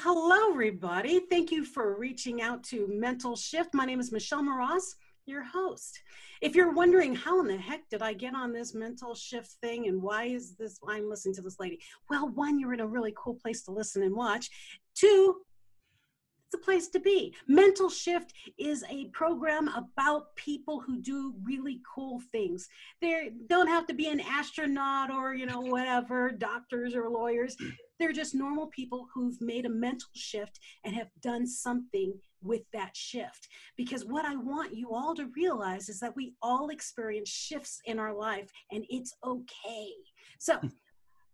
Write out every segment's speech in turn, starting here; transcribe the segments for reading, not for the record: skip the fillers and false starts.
hello, everybody. Thank you for reaching out to MentalShift. My name is Michelle Moroz, your host. If you're wondering how in the heck did I get on this MentalShift thing and why is this, I'm listening to this lady. Well, one, you're in a really cool place to listen and watch. Two, it's a place to be. MentalShift is a program about people who do really cool things. They don't have to be an astronaut or, whatever, doctors or lawyers. They're just normal people who've made a mental shift and have done something with that shift. Because what I want you all to realize is that we all experience shifts in our life and it's okay. So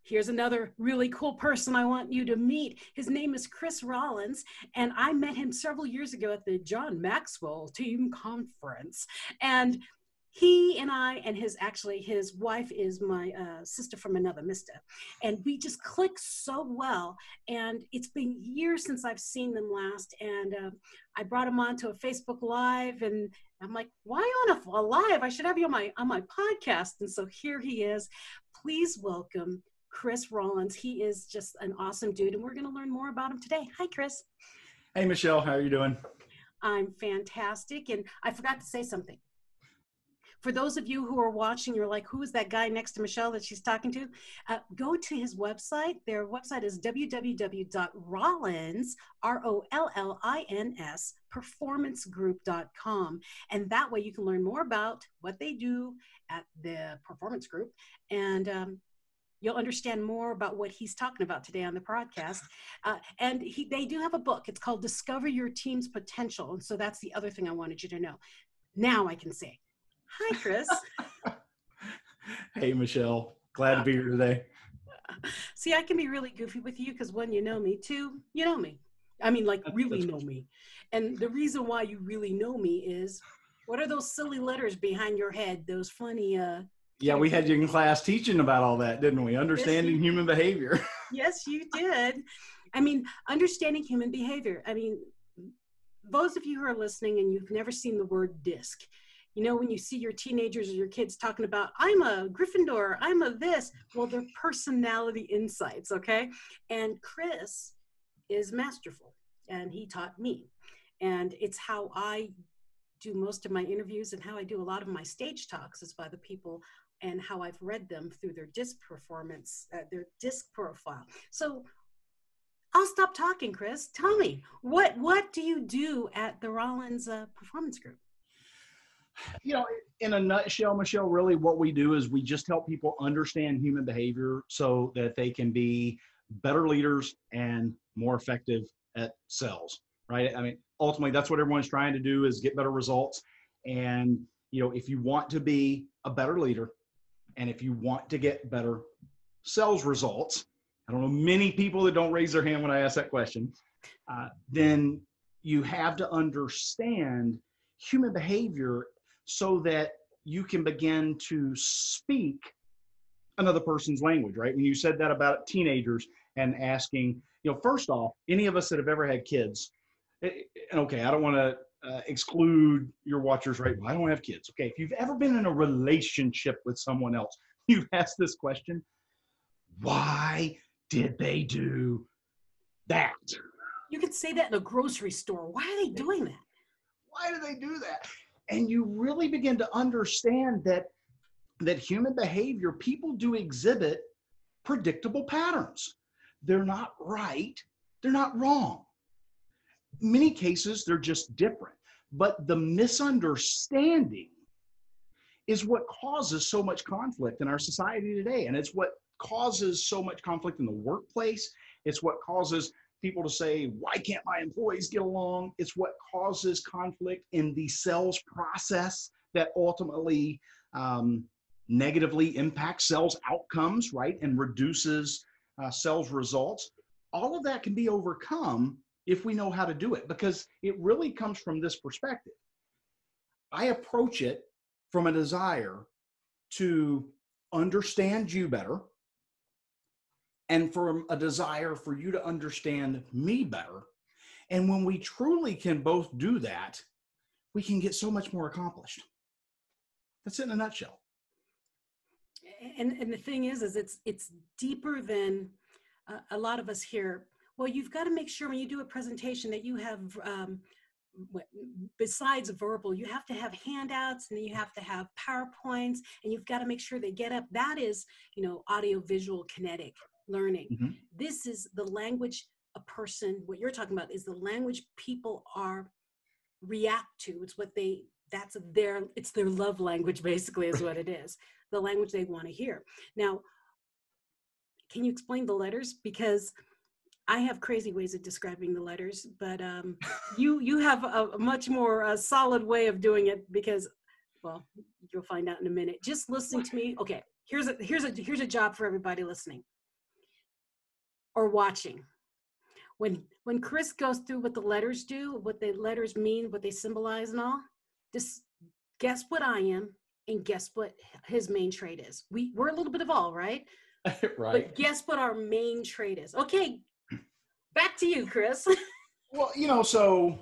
here's another really cool person I want you to meet. His name is Chris Rollins, and I met him several years ago at the John Maxwell Team Conference. And he and I, and his wife is my sister from another mister. And we just click so well. And it's been years since I've seen them last. And I brought him onto a Facebook Live, and I'm like, why on a live? I should have you on my podcast. And so here he is. Please welcome Chris Rollins. He is just an awesome dude, and we're going to learn more about him today. Hi, Chris. Hey, Michelle. How are you doing? I'm fantastic. And I forgot to say something. For those of you who are watching, you're like, who is that guy next to Michelle that she's talking to? Go to his website. Their website is www.rollins, ROLLINS, performancegroup.com. And that way you can learn more about what they do at the performance group. And you'll understand more about what he's talking about today on the podcast. And they do have a book. It's called Discover Your Team's Potential. And so that's the other thing I wanted you to know. Now I can say, hi, Chris. Hey, Michelle. Glad to be here today. See, I can be really goofy with you because one, you know me. Two, you know me. I mean, like really know me. And the reason why you really know me is, what are those silly letters behind your head? Those funny... Yeah, we had you in class teaching about all that, didn't we? Understanding human behavior. Yes, you did. I mean, understanding human behavior. I mean, those of you who are listening and you've never seen the word DISC, when you see your teenagers or your kids talking about, I'm a Gryffindor, I'm a this, well, they're personality insights, okay? And Chris is masterful, and he taught me. And it's how I do most of my interviews and how I do a lot of my stage talks is by the people and how I've read them through their DISC performance, their DISC profile. So I'll stop talking, Chris. Tell me, what do you do at the Rollins Performance Group? In a nutshell, Michelle, really what we do is we just help people understand human behavior so that they can be better leaders and more effective at sales, right? I mean, ultimately, that's what everyone's trying to do is get better results. And, if you want to be a better leader and if you want to get better sales results, I don't know many people that don't raise their hand when I ask that question, then you have to understand human behavior so that you can begin to speak another person's language, right? When you said that about teenagers and asking, first off, any of us that have ever had kids, and okay, I don't want to exclude your watchers, right? Well, I don't have kids. Okay, if you've ever been in a relationship with someone else, you've asked this question, why did they do that? You could say that in a grocery store. Why are they doing that? Why do they do that? And you really begin to understand that human behavior, people do exhibit predictable patterns. They're not right. They're not wrong. In many cases, they're just different. But the misunderstanding is what causes so much conflict in our society today. And it's what causes so much conflict in the workplace. It's what causes people to say, why can't my employees get along? It's what causes conflict in the sales process that ultimately negatively impacts sales outcomes, right? And reduces sales results. All of that can be overcome if we know how to do it, because it really comes from this perspective. I approach it from a desire to understand you better and from a desire for you to understand me better. And when we truly can both do that, we can get so much more accomplished. That's it in a nutshell. And the thing is it's deeper than a lot of us here. Well, you've got to make sure when you do a presentation that you have, besides verbal, you have to have handouts, and then you have to have PowerPoints, and you've got to make sure they get up. That is, audio visual kinetic learning. Mm-hmm. This is the language a person, what you're talking about is the language people are react to. It's what it's their love language, basically, is what it is. The language they want to hear. Now, can you explain the letters? Because I have crazy ways of describing the letters, but you have a much more solid way of doing it, because, well, you'll find out in a minute. Just listening to me. Okay, here's a job for everybody listening or watching. When Chris goes through what the letters do, what the letters mean, what they symbolize and all, just guess what I am and guess what his main trait is. We're a little bit of all, right? Right. But guess what our main trait is. Okay, back to you, Chris. Well, so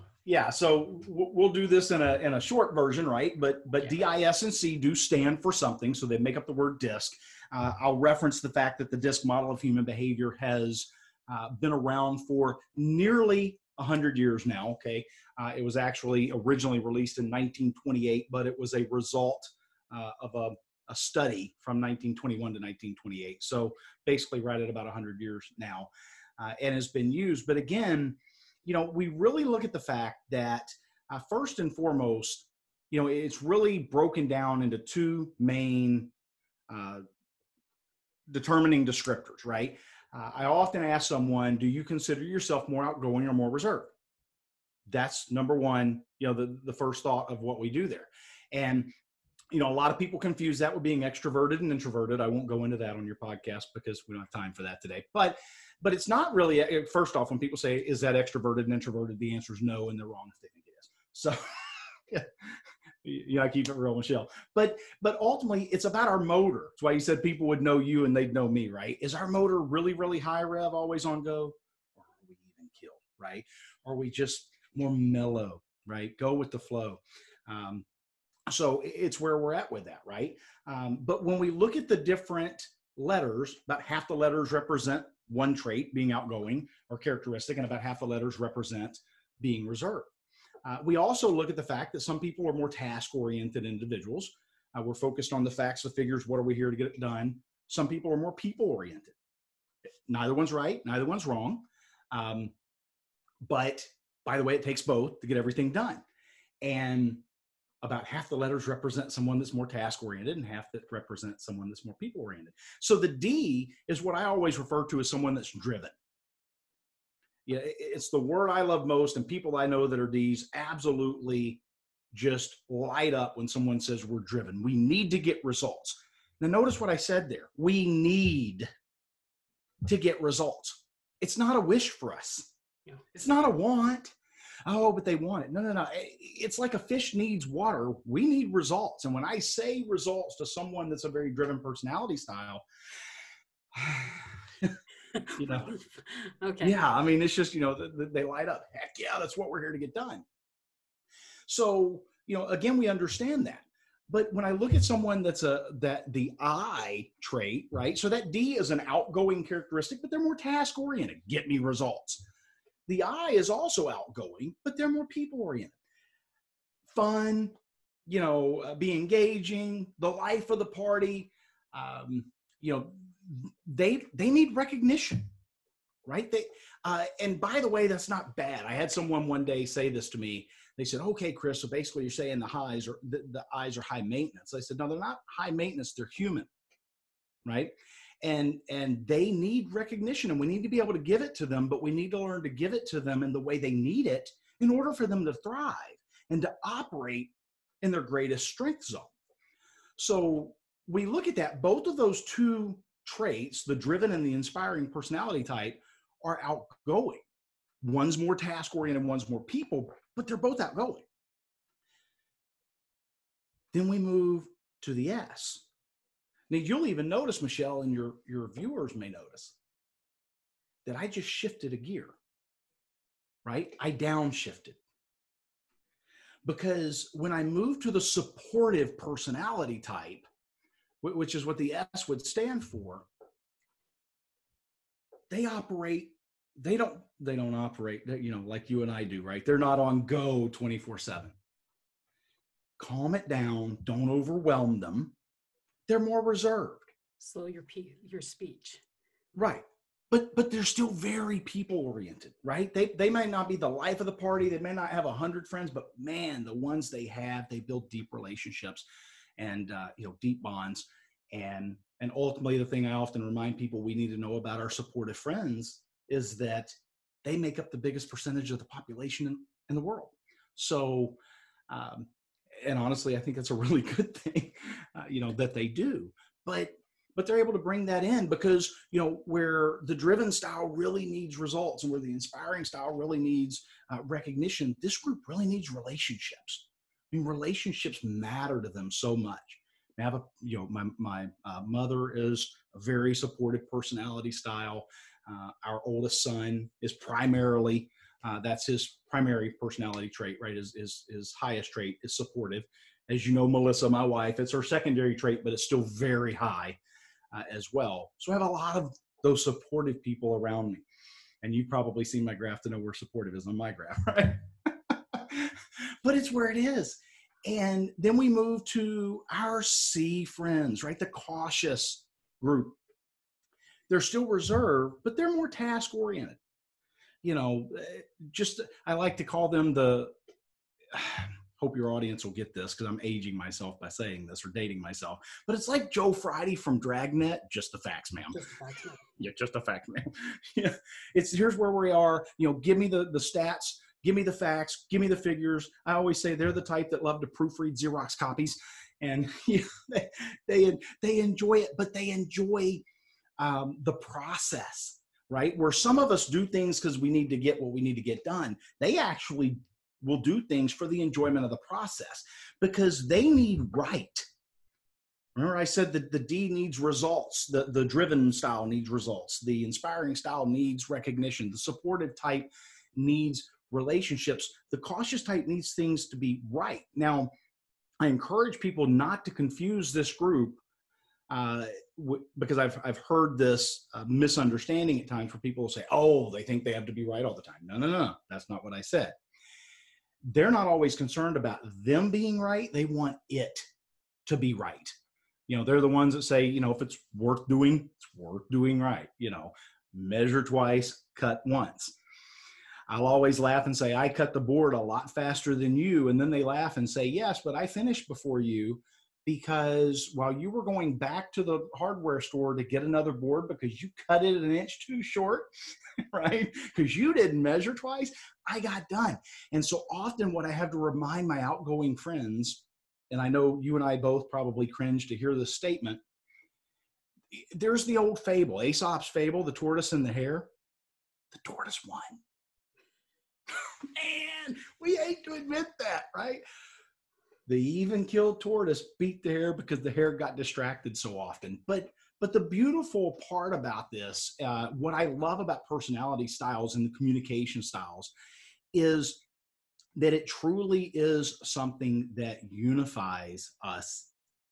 we'll do this in a short version, right? But Yeah. DIS and C do stand for something, so they make up the word DISC. I'll reference the fact that the DISC model of human behavior has been around for nearly 100 years now. Okay, it was actually originally released in 1928, but it was a result of a study from 1921 to 1928. So basically, right at about 100 years now. And has been used. But again, we really look at the fact that first and foremost, it's really broken down into two main determining descriptors, right? I often ask someone, do you consider yourself more outgoing or more reserved? That's number one, the first thought of what we do there. And a lot of people confuse that with being extroverted and introverted. I won't go into that on your podcast because we don't have time for that today. But it's not really, first off, when people say, is that extroverted and introverted? The answer is no, and they're wrong if they think it is. So, I keep it real, Michelle. But ultimately, it's about our motor. That's why you said people would know you and they'd know me, right? Is our motor really, really high rev, always on go? Or are we even killed, right? Or are we just more mellow, right? Go with the flow. So it's where we're at with that, right? But when we look at the different letters, about half the letters represent one trait, being outgoing or characteristic, and about half the letters represent being reserved. We also look at the fact that some people are more task-oriented individuals. We're focused on the facts, the figures, what are we here to get it done? Some people are more people-oriented. Neither one's right, neither one's wrong. But by the way, it takes both to get everything done. And about half the letters represent someone that's more task-oriented and half that represent someone that's more people-oriented. So the D is what I always refer to as someone that's driven. Yeah, it's the word I love most, and people I know that are Ds absolutely just light up when someone says we're driven. We need to get results. Now notice what I said there. We need to get results. It's not a wish for us. Yeah. It's not a want. Oh, but they want it. No. It's like a fish needs water. We need results. And when I say results to someone that's a very driven personality style, Okay. Yeah, I mean, it's just, they light up. Heck yeah, that's what we're here to get done. So, again, we understand that. But when I look at someone that's the I trait, right? So that D is an outgoing characteristic, but they're more task oriented. Get me results. The I is also outgoing, but they're more people oriented. Fun, be engaging, the life of the party. They need recognition, right? And by the way, that's not bad. I had someone one day say this to me. They said, okay, Chris, so basically you're saying the I's are high maintenance. I said, no, they're not high maintenance. They're human, right? And they need recognition, and we need to be able to give it to them, but we need to learn to give it to them in the way they need it in order for them to thrive and to operate in their greatest strength zone. So we look at that. Both of those two traits, the driven and the inspiring personality type, are outgoing. One's more task-oriented, one's more people, but they're both outgoing. Then we move to the S. Now, you'll even notice, Michelle, and your viewers may notice, that I just shifted a gear, right? I downshifted. Because when I move to the supportive personality type, which is what the S would stand for, they operate they don't operate, like you and I do, right? They're not on go 24/7. Calm it down. Don't overwhelm them. They're more reserved. Slow your speech. Right. But they're still very people oriented, right? They might not be the life of the party. They may not have 100 friends, but man, the ones they have, they build deep relationships and deep bonds. And ultimately, the thing I often remind people we need to know about our supportive friends is that they make up the biggest percentage of the population in the world. So, and honestly, I think that's a really good thing, that they do. But they're able to bring that in because, where the driven style really needs results and where the inspiring style really needs recognition, this group really needs relationships. I mean, relationships matter to them so much. I have my mother is a very supportive personality style. Our oldest son is primarily, that's his primary personality trait, right? His highest trait is supportive. As you know, Melissa, my wife, it's her secondary trait, but it's still very high. As well. So I have a lot of those supportive people around me. And you've probably seen my graph to know where supportive is on my graph, right? But it's where it is. And then we move to our C friends, right? The cautious group. They're still reserved, but they're more task oriented. I like to call them hope your audience will get this because I'm aging myself by saying this or dating myself, but it's like Joe Friday from Dragnet, just the facts, ma'am. Just the facts, ma'am. Yeah, just the facts, ma'am. Yeah, here's where we are. Give me the stats, give me the facts, give me the figures. I always say they're the type that love to proofread Xerox copies, and they enjoy it, but they enjoy the process, right? Where some of us do things because we need to get what we need to get done. They actually will do things for the enjoyment of the process because they need right. Remember I said that the D needs results. The driven style needs results. The inspiring style needs recognition. The supportive type needs relationships. The cautious type needs things to be right. Now, I encourage people not to confuse this group because I've heard this misunderstanding at times where people say, oh, they think they have to be right all the time. No. That's not what I said. They're not always concerned about them being right. They want it to be right. They're the ones that say, if it's worth doing, it's worth doing right. Measure twice, cut once. I'll always laugh and say, I cut the board a lot faster than you. And then they laugh and say, yes, but I finished before you because while you were going back to the hardware store to get another board because you cut it an inch too short, right? Because you didn't measure twice, I got done. And so often what I have to remind my outgoing friends, and I know you and I both probably cringe to hear this statement, there's the old fable, Aesop's fable, the tortoise and the hare. The tortoise won. Man, we hate to admit that, right? The even-keeled tortoise beat the hare because the hare got distracted so often. But the beautiful part about this, what I love about personality styles and the communication styles is that it truly is something that unifies us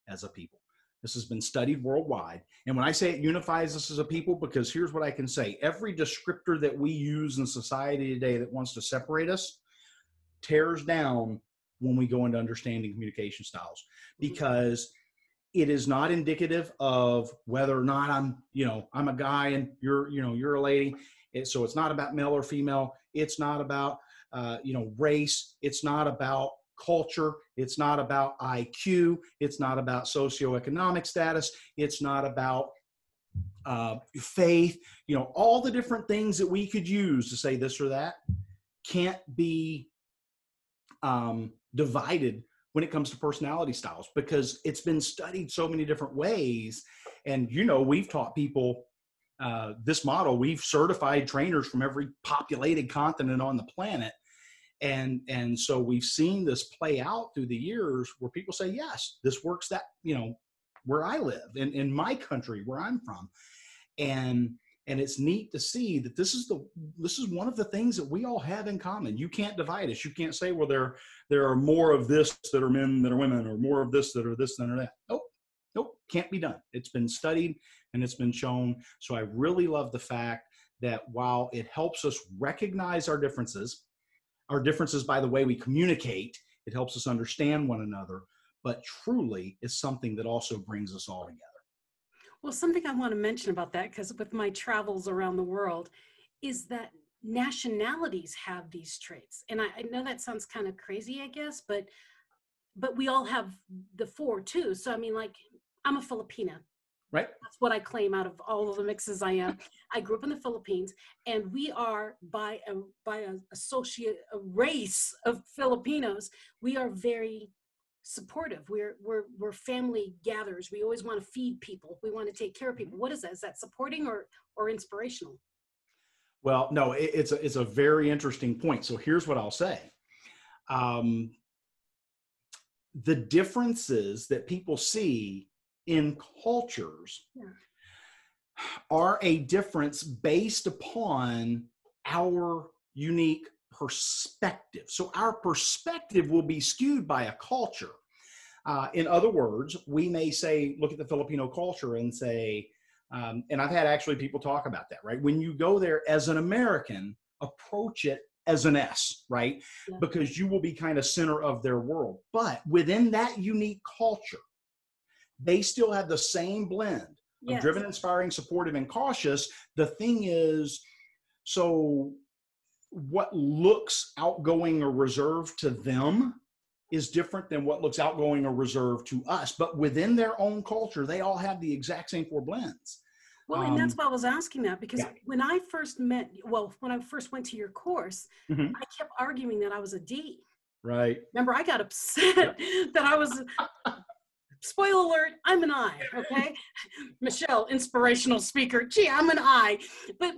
as a people. This has been studied worldwide. And when I say it unifies us as a people, because here's what I can say. Every descriptor that we use in society today that wants to separate us tears down when we go into understanding communication styles, because it is not indicative of whether or not I'm a guy and you're a lady. So it's not about male or female. It's not about, race. It's not about culture. It's not about IQ. It's not about socioeconomic status. It's not about faith. All the different things that we could use to say this or that can't be divided when it comes to personality styles, because it's been studied so many different ways. And, we've taught people this model. We've certified trainers from every populated continent on the planet. And so we've seen this play out through the years where people say, yes, this works where I live, in my country, where I'm from. And it's neat to see that this is one of the things that we all have in common. You can't divide us. You can't say, well, there are more of this that are men than are women, or more of this that are this than are that. Nope, can't be done. It's been studied and it's been shown. So I really love the fact that while it helps us recognize our differences by the way we communicate, it helps us understand one another, but truly is something that also brings us all together. Well, something I want to mention about that, because with my travels around the world, is that nationalities have these traits. And I know that sounds kind of crazy, I guess, but we all have the four too. So, I mean, like, I'm a Filipina. Right. That's what I claim out of all of the mixes I am. I grew up in the Philippines, and we are by a race of Filipinos. We are very supportive. We're family gatherers. We always want to feed people. We want to take care of people. What is that? Is that supporting or inspirational? Well, no, it's a very interesting point. So here's what I'll say. The differences that people see in cultures are a difference based upon our unique perspective. So our perspective will be skewed by a culture. In other words, we may say, look at the Filipino culture and say, and I've had actually people talk about that, right? When you go there as an American, approach it as an S, right? Yeah. Because you will be kind of center of their world. But within that unique culture, they still have the same blend of driven, inspiring, supportive, and cautious. The thing is, so what looks outgoing or reserved to them is different than what looks outgoing or reserved to us. But within their own culture, they all have the exact same four blends. Well, and that's why I was asking that, because when I first went to your course, I kept arguing that I was a D. Right. Remember, I got upset that I was, spoiler alert, I'm an I, okay? Michelle, inspirational speaker, gee, I'm an I. But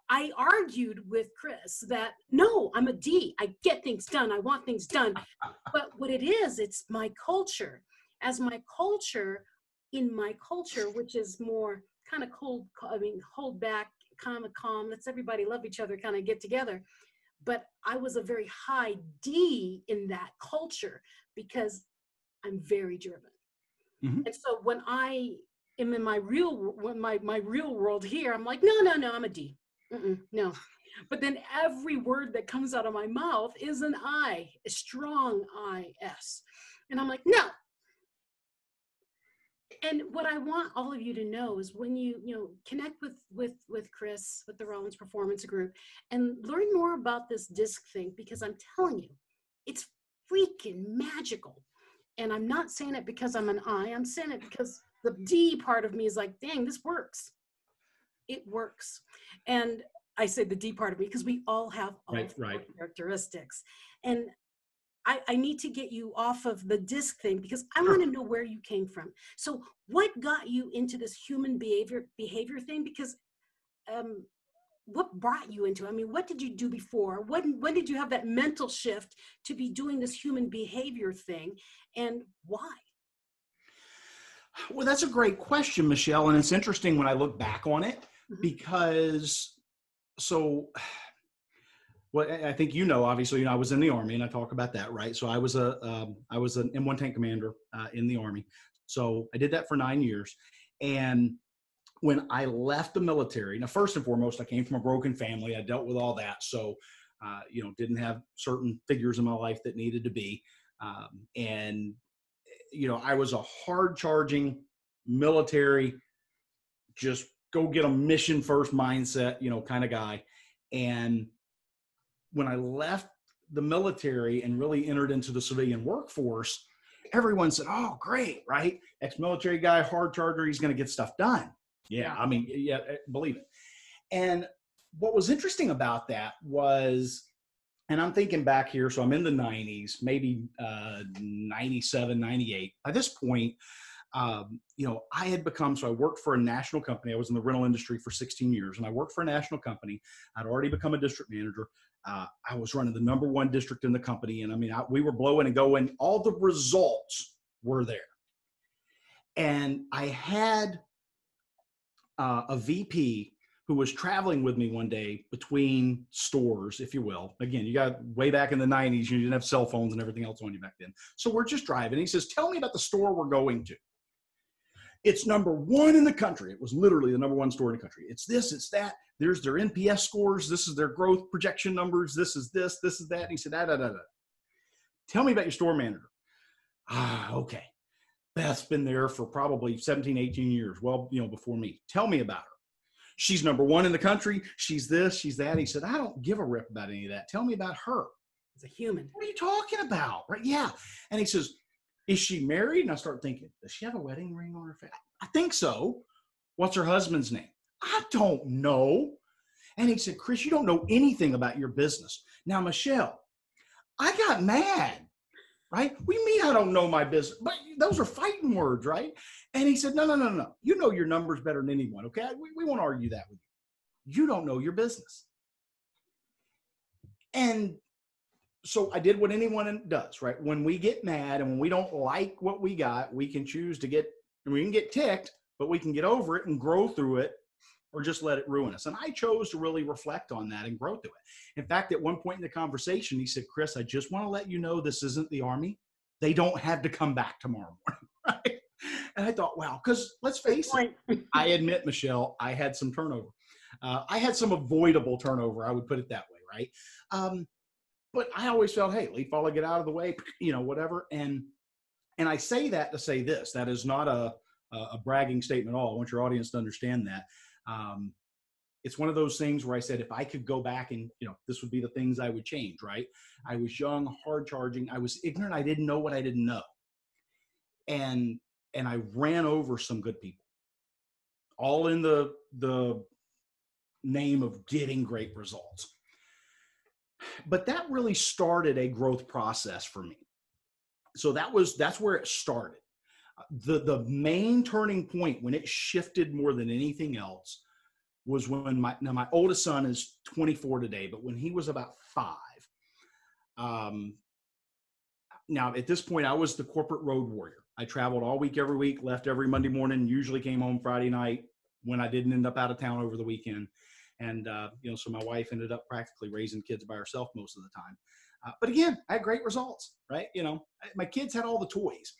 I argued with Chris that, no, I'm a D. I get things done. I want things done. But what it is, it's my culture. As my culture, in my culture, which is more kind of cold, I mean, hold back, kind of calm, let's everybody love each other, kind of get together. But I was a very high D in that culture because I'm very driven. And so when I am in my real world here, I'm like, no, I'm a D. No. But then every word that comes out of my mouth is an I, a strong I-S. And I'm like, no. And what I want all of you to know is when you connect with Chris, with the Rollins Performance Group, and learn more about this DISC thing, because I'm telling you, it's freaking magical. And I'm not saying it because I'm an I, I'm saying it because the D part of me is like, dang, this works. It works. And I say the D part of me because we all have all four characteristics. And I need to get you off of the DISC thing because I want to know where you came from. So what got you into this human behavior thing? Because what brought you into it? I mean, what did you do before? When did you have that mental shift to be doing this human behavior thing, and why? Well, that's a great question, Michelle. And it's interesting when I look back on it, because well, I think obviously, I was in the Army, and I talk about that, right? So I was an M1 tank commander in the Army. So I did that for 9 years. And when I left the military, now, first and foremost, I came from a broken family. I dealt with all that. So, didn't have certain figures in my life that needed to be. And I was a hard charging military, just go get a mission first mindset, kind of guy. And when I left the military and really entered into the civilian workforce, everyone said, oh, great, right? Ex-military guy, hard charger, he's going to get stuff done. Yeah, I mean, yeah, believe it. And what was interesting about that was, and I'm thinking back here, so I'm in the 90s, maybe 97, 98. By this point, I had become, so I worked for a national company. I was in the rental industry for 16 years, and I worked for a national company. I'd already become a district manager. I was running the -- district in the company. And I mean, we were blowing and going. All the results were there. And I had a VP who was traveling with me one day between stores, if you will. Again, you got way back in the 90s, you didn't have cell phones and everything else on you back then. So we're just driving. He says, tell me about the store we're going to. It's #1 in the country. It was literally the #1 store in the country. It's this, it's that. There's their NPS scores. This is their growth projection numbers. This is this is that. And he said, Tell me about your store manager. Okay. Beth's been there for probably 17, 18 years. Well, before me. Tell me about her. She's #1 in the country. She's this, she's that. He said, I don't give a rip about any of that. Tell me about her. As a human. What are you talking about? Right? Yeah. And he says, is she married? And I start thinking, does she have a wedding ring on her face? I think so. What's her husband's name? I don't know. And he said, Chris, you don't know anything about your business. Now, Michelle, I got mad. Right? What do you mean I don't know my business? But those are fighting words, right? And he said, no. You know your numbers better than anyone, okay? We won't argue that with you. You don't know your business. And so I did what anyone does, right? When we get mad and when we don't like what we got, we can choose to we can get ticked, but we can get over it and grow through it, or just let it ruin us. And I chose to really reflect on that and grow through it. In fact, at one point in the conversation, he said, Chris, I just want to let you know this isn't the Army. They don't have to come back tomorrow morning, right? And I thought, wow, because let's face it, I admit, Michelle, I had some turnover. I had some avoidable turnover, I would put it that way, right? But I always felt, hey, leave all I get out of the way, whatever. And I say that to say this, that is not a bragging statement at all. I want your audience to understand that. It's one of those things where I said, if I could go back and, this would be the things I would change, right? I was young, hard charging. I was ignorant. I didn't know what I didn't know. And I ran over some good people, all in the name of getting great results. But that really started a growth process for me. So that's where it started. The main turning point when it shifted more than anything else was when my oldest son is 24 today, but when he was about 5. Now at this point I was the corporate road warrior. I traveled all week, every week, left every Monday morning, usually came home Friday night when I didn't end up out of town over the weekend. And, so my wife ended up practically raising kids by herself most of the time. But again, I had great results, right? My kids had all the toys.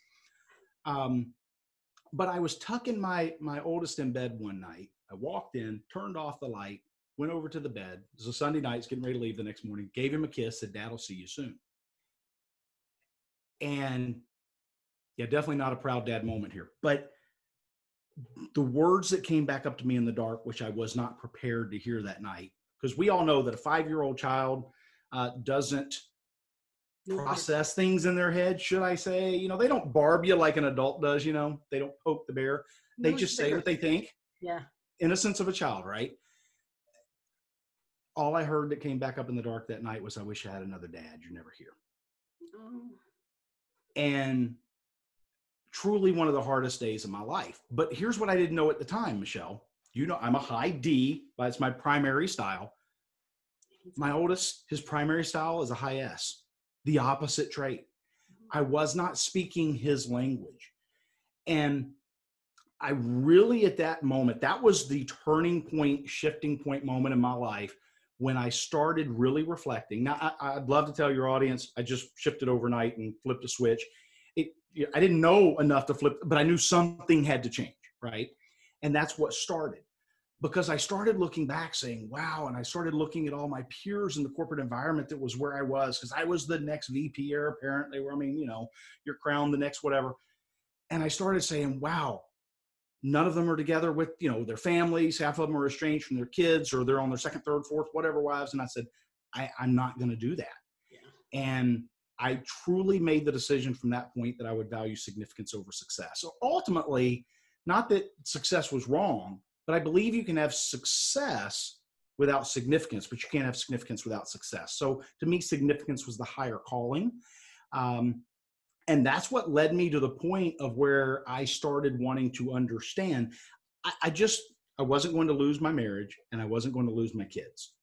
But I was tucking my oldest in bed one night. I walked in, turned off the light, went over to the bed. It was a Sunday night, it's getting ready to leave the next morning, gave him a kiss, said, Dad, I'll see you soon. And yeah, definitely not a proud dad moment here, but the words that came back up to me in the dark, which I was not prepared to hear that night, because we all know that a 5-year-old child doesn't process things in their head, should I say. They don't barb you like an adult does, they don't poke the bear. They just say what they think. Yeah. Innocence of a child, right? All I heard that came back up in the dark that night was, I wish I had another dad. You're never here. Oh. And truly one of the hardest days of my life. But here's what I didn't know at the time, Michelle. I'm a high D, but it's my primary style. My oldest, his primary style is a high S, the opposite trait. I was not speaking his language. And I really, at that moment, that was the turning point, shifting point moment in my life when I started really reflecting. Now, I'd love to tell your audience, I just shifted overnight and flipped a switch. I didn't know enough to flip, but I knew something had to change, right? And that's what started. Because I started looking back saying, wow, and I started looking at all my peers in the corporate environment that was where I was, because I was the next VP heir apparent. They were, you're crowned the next whatever. And I started saying, wow, none of them are together with, their families. Half of them are estranged from their kids, or they're on their second, third, fourth, whatever wives. And I said, I'm not going to do that. Yeah. And I truly made the decision from that point that I would value significance over success. So ultimately, not that success was wrong, but I believe you can have success without significance, but you can't have significance without success. So to me, significance was the higher calling. And that's what led me to the point of where I started wanting to understand. I wasn't going to lose my marriage, and I wasn't going to lose my kids.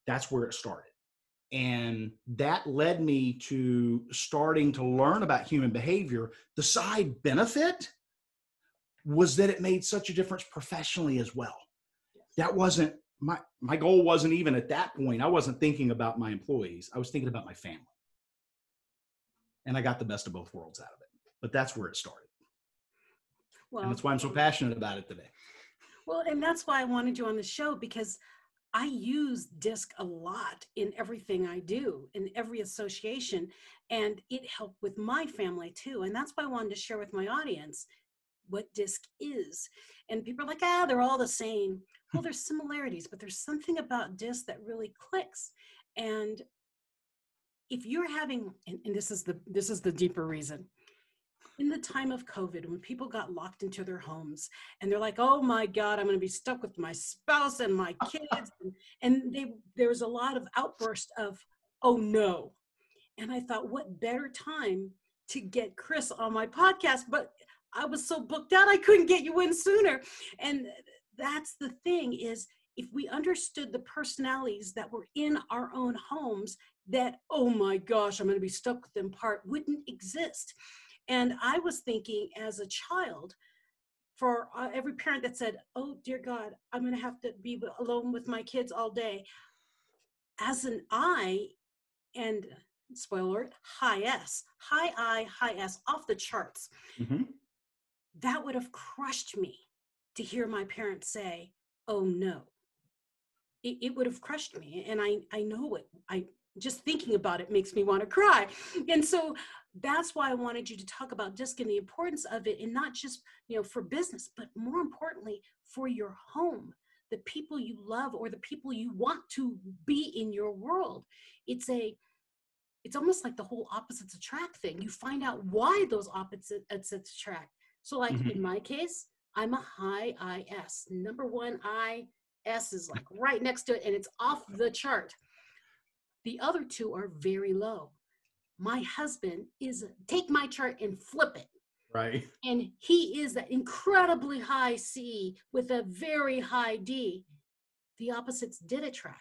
That's where it started. And that led me to starting to learn about human behavior. The side benefit was that it made such a difference professionally as well. That wasn't my goal wasn't even at that point. I wasn't thinking about my employees. I was thinking about my family. And I got the best of both worlds out of it. But that's where it started. And Well, that's why I'm so passionate about it today. well, and that's why I wanted you on the show, because I use DISC a lot in everything I do, in every association, and it helped with my family too. And that's why I wanted to share with my audience what DISC is. And people are like, they're all the same. Well, there's similarities, but there's something about DISC that really clicks. And if you're having, and this is the deeper reason, in the time of COVID, when people got locked into their homes and they're like, oh my God, I'm going to be stuck with my spouse and my kids. And there was a lot of outburst of, oh no. And I thought, what better time to get Chris on my podcast? But I was so booked out, I couldn't get you in sooner. And that's the thing, is if we understood the personalities that were in our own homes, that, oh my gosh, I'm going to be stuck with them part wouldn't exist. And I was thinking as a child, for every parent that said, oh dear God, I'm going to have to be alone with my kids all day. As an I, and spoiler alert, high S, high I, high S, off the charts. Mm-hmm. That would have crushed me to hear my parents say, oh no. It would have crushed me. And I know it. Just thinking about it makes me want to cry. And so that's why I wanted you to talk about DISC and the importance of it, and not just, for business, but more importantly, for your home, the people you love or the people you want to be in your world. It's almost like the whole opposites attract thing. You find out why those opposites attract. So like in my case, I'm a high IS. Number one IS is like right next to it, and it's off the chart. The other two are very low. My husband is, take my chart and flip it. Right. And he is that incredibly high C with a very high D. The opposites did attract.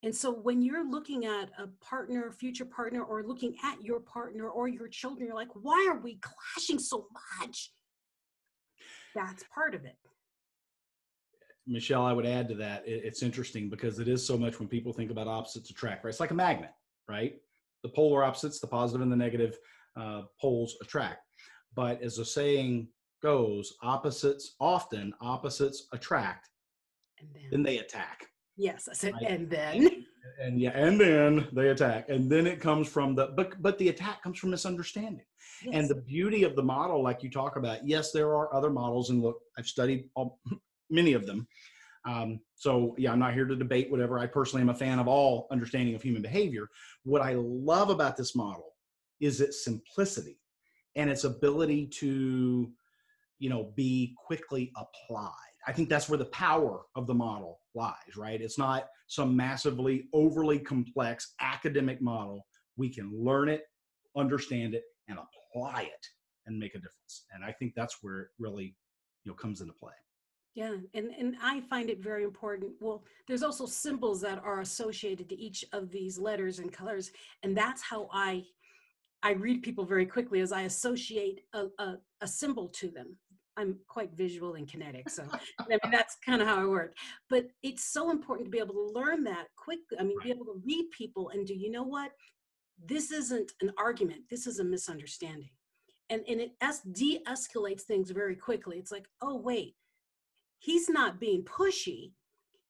And so when you're looking at a partner, future partner, or looking at your partner or your children, you're like, why are we clashing so much? That's part of it. Michelle, I would add to that. It's interesting because it is so much when people think about opposites attract, right? It's like a magnet, right? The polar opposites, the positive and the negative poles attract. But as the saying goes, opposites attract, and then they attack. Yes, I said, right? And then they attack. And then it comes from but the attack comes from misunderstanding. Yes. And the beauty of the model, like you talk about, yes, there are other models, and look, I've studied many of them. So yeah, I'm not here to debate whatever. I personally am a fan of all understanding of human behavior. What I love about this model is its simplicity and its ability to, be quickly applied. I think that's where the power of the model lies, right? It's not some massively overly complex academic model. We can learn it, understand it, and apply it and make a difference. And I think that's where it really, comes into play. Yeah, and I find it very important. Well, there's also symbols that are associated to each of these letters and colors, and that's how I read people very quickly, as I associate a symbol to them. I'm quite visual and kinetic, so that's kind of how I work. But it's so important to be able to learn that quickly. Be able to read people and do, you know what? This isn't an argument. This is a misunderstanding, and it de-escalates things very quickly. It's like, oh wait. He's not being pushy.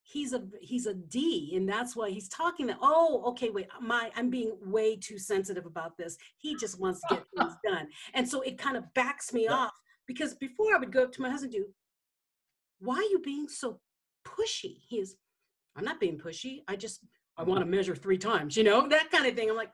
He's a D, and that's why he's talking that, oh, okay, wait, I'm being way too sensitive about this. He just wants to get things done. And so it kind of backs me off, because before I would go up to my husband and do, why are you being so pushy? I'm not being pushy. I want to measure 3 times, that kind of thing. I'm like,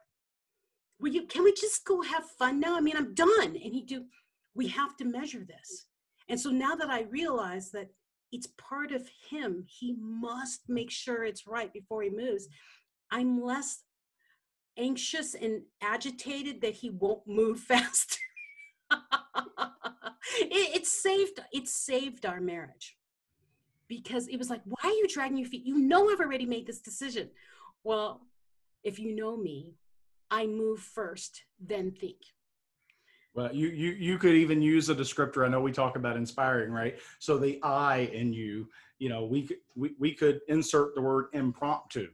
can we just go have fun now? I'm done. And we have to measure this. And so now that I realize that it's part of him, he must make sure it's right before he moves, I'm less anxious and agitated that he won't move faster. It saved our marriage, because it was like, why are you dragging your feet? I've already made this decision. Well, if you know me, I move first, then think. Well, you could even use a descriptor. I know we talk about inspiring, right? So the I in you, we could insert the word impromptu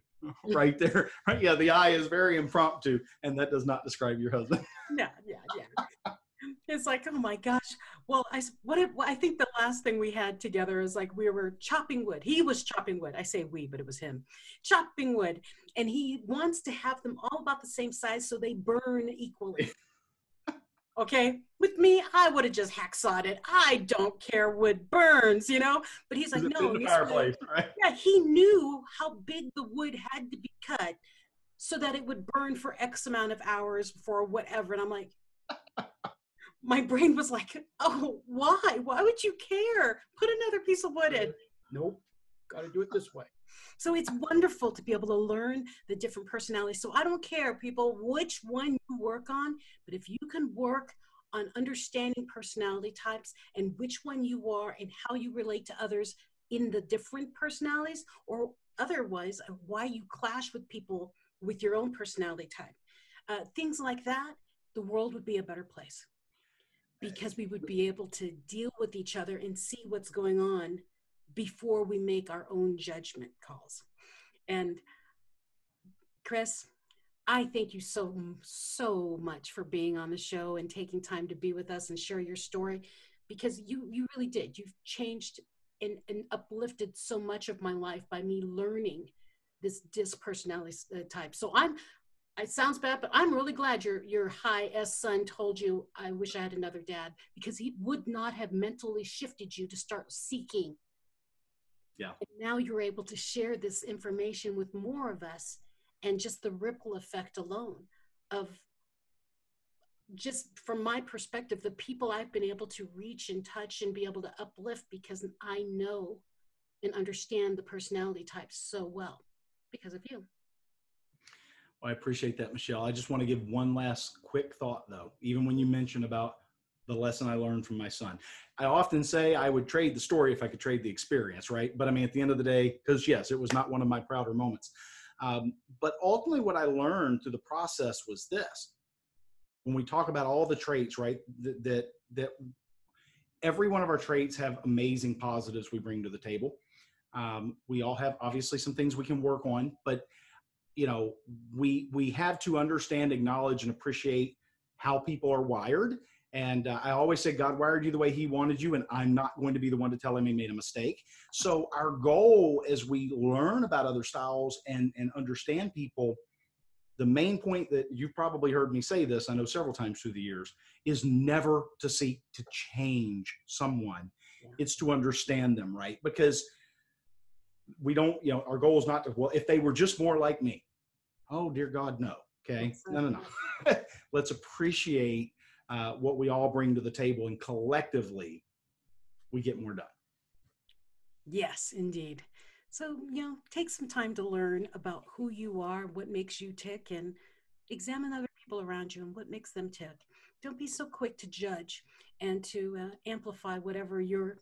right there. Right? Yeah, the I is very impromptu, and that does not describe your husband. Yeah. It's like, oh my gosh. Well, I think the last thing we had together is like we were chopping wood. He was chopping wood. I say we, but it was him chopping wood. And he wants to have them all about the same size so they burn equally. Okay. With me, I would have just hacksawed it. I don't care, wood burns, you know? But he's like, no, the fireplace, right? Yeah, he knew how big the wood had to be cut so that it would burn for X amount of hours for whatever. And I'm like, my brain was like, oh, why? Why would you care? Put another piece of wood in. Nope, got to do it this way. So it's wonderful to be able to learn the different personalities. So I don't care, people, which one you work on, but if you can work on understanding personality types and which one you are and how you relate to others in the different personalities, or otherwise, why you clash with people with your own personality type, things like that, the world would be a better place. Because we would be able to deal with each other and see what's going on before we make our own judgment calls. And Chris, I thank you so much for being on the show and taking time to be with us and share your story, because you really did. You've changed and uplifted so much of my life by me learning this personality type. So it sounds bad, but I'm really glad your high S son told you, I wish I had another dad, because he would not have mentally shifted you to start seeking. Yeah. And now you're able to share this information with more of us, and just the ripple effect alone of, just from my perspective, the people I've been able to reach and touch and be able to uplift because I know and understand the personality types so well because of you. Well, I appreciate that, Michelle. I just want to give one last quick thought, though, even when you mentioned about the lesson I learned from my son. I often say I would trade the story if I could trade the experience, right? But I mean, at the end of the day, because yes, it was not one of my prouder moments. But ultimately what I learned through the process was this. When we talk about all the traits, right, that every one of our traits have amazing positives we bring to the table. We all have obviously some things we can work on, but you know, we have to understand, acknowledge, and appreciate how people are wired. And I always say God wired you the way he wanted you, and I'm not going to be the one to tell him he made a mistake. So our goal as we learn about other styles and understand people, the main point that you've probably heard me say this, I know several times through the years, is never to seek to change someone. Yeah. It's to understand them, right? Because we don't, you know, our goal is not to, well, if they were just more like me. Oh, dear God, no. Okay. No. Let's appreciate what we all bring to the table, and collectively we get more done. Yes, indeed. So, you know, take some time to learn about who you are, what makes you tick, and examine other people around you and what makes them tick. Don't be so quick to judge and to amplify whatever your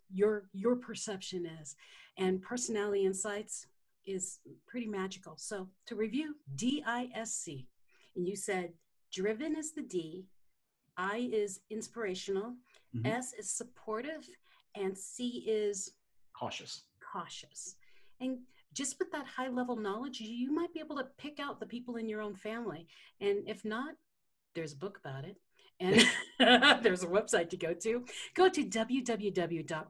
perception is. And personality insights is pretty magical. So to review, DISC. And you said driven is the D, I is inspirational, S is supportive, and C is cautious. And just with that high level knowledge, you might be able to pick out the people in your own family. And if not, there's a book about it. And there's a website to go to. Go to www.rollins,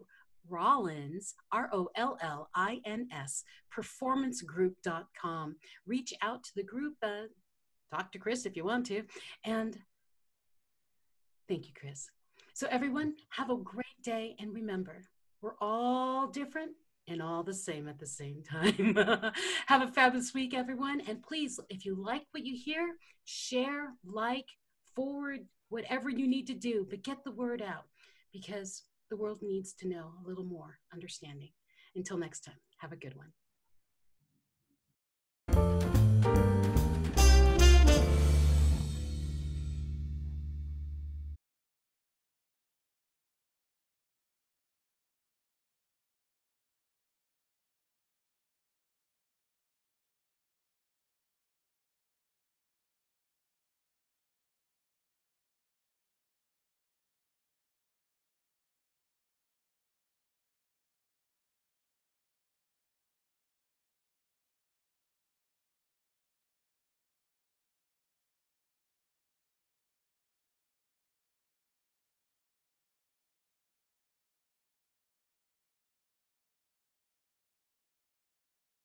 ROLLINS, performancegroup.com. Reach out to the group, talk to Chris if you want to. And thank you, Chris. So everyone, have a great day. And remember, we're all different and all the same at the same time. Have a fabulous week, everyone. And please, if you like what you hear, share, like, forward, whatever you need to do, but get the word out, because the world needs to know a little more understanding. Until next time, have a good one.